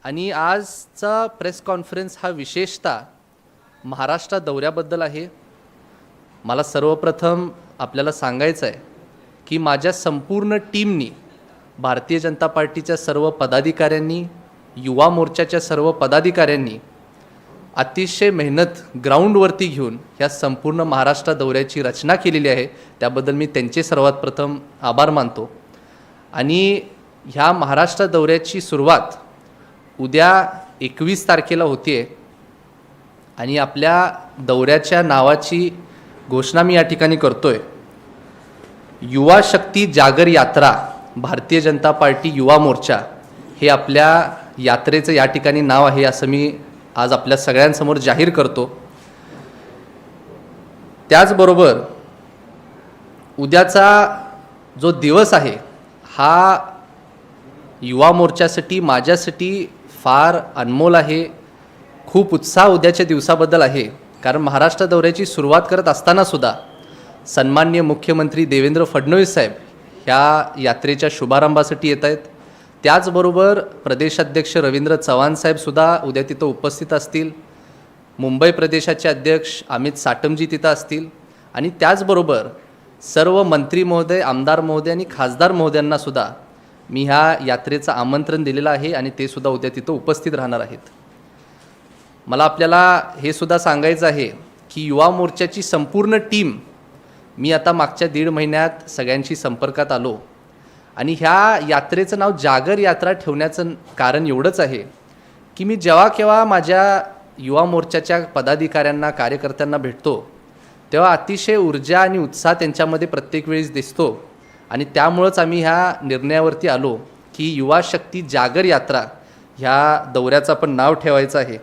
आणि आजचा press conference हा विशेषतः महाराष्ट्र दौऱ्याबद्दल आहे। मला सर्वप्रथम आपल्याला सांगायचं आहे की माझ्या संपूर्ण टीमनी, भारतीय जनता पार्टीच्या सर्व पदाधिकाऱ्यांनी, युवा मोर्चाच्या सर्व पदाधिकाऱ्यांनी अतिशय मेहनत ग्राउंडवरती घेऊन ह्या संपूर्ण महाराष्ट्र दौऱ्याची रचना केलेली आहे। त्याबद्दल मी त्यांचे सर्वात प्रथम आभार मानतो। आणि ह्या महाराष्ट्र दौऱ्याची सुरुवात उद्या 21 तारखेला होतीये आणि आपल्या दौऱ्याच्या नावाची घोषणा मी या ठिकाणी करतोय। युवा शक्ती जागर यात्रा, भारतीय जनता पार्टी युवा मोर्चा हे आपल्या यात्रेचं या ठिकाणी नाव आहे, असं मी आज आपल्या सगळ्यांसमोर जाहीर करतो। त्याचबरोबर उद्याचा जो दिवस आहे हा युवा मोर्चासाठी, माझ्यासाठी फार अनमोल आहे। खूप उत्साह उद्याच्या दिवसाबद्दल आहे, कारण महाराष्ट्र दौऱ्याची सुरुवात करत असताना सुद्धा सन्माननीय मुख्यमंत्री देवेंद्र फडणवीस साहेब ह्या यात्रेच्या शुभारंभासाठी येत आहेत। त्याचबरोबर प्रदेशाध्यक्ष रवींद्र चव्हाण साहेब सुद्धा उद्या तिथं उपस्थित असतील। मुंबई प्रदेशाचे अध्यक्ष अमित साटमजी तिथं असतील आणि त्याचबरोबर सर्व मंत्री महोदय, आमदार महोदय आणि खासदार महोदयांना सुद्धा मी ह्या यात्रेचं आमंत्रण दिलेलं आहे आणि ते सुद्धा उद्या तिथं उपस्थित राहणार आहेत। मला आपल्याला हे सुद्धा सांगायचं आहे की युवा मोर्चाची संपूर्ण टीम, मी आता मागच्या 1.5 महिन्यात सगळ्यांशी संपर्कात आलो आणि ह्या यात्रेचं नाव जागर यात्रा ठेवण्याचं कारण एवढंच आहे की मी जेव्हा केव्हा माझ्या युवा मोर्चाच्या पदाधिकाऱ्यांना, कार्यकर्त्यांना भेटतो तेव्हा अतिशय ऊर्जा आणि उत्साह त्यांच्यामध्ये प्रत्येक वेळेस दिसतो आणि त्यामुळंच आम्ही ह्या निर्णयावरती आलो की युवा शक्ती जागर यात्रा ह्या दौऱ्याचं पण नाव ठेवायचं आहे।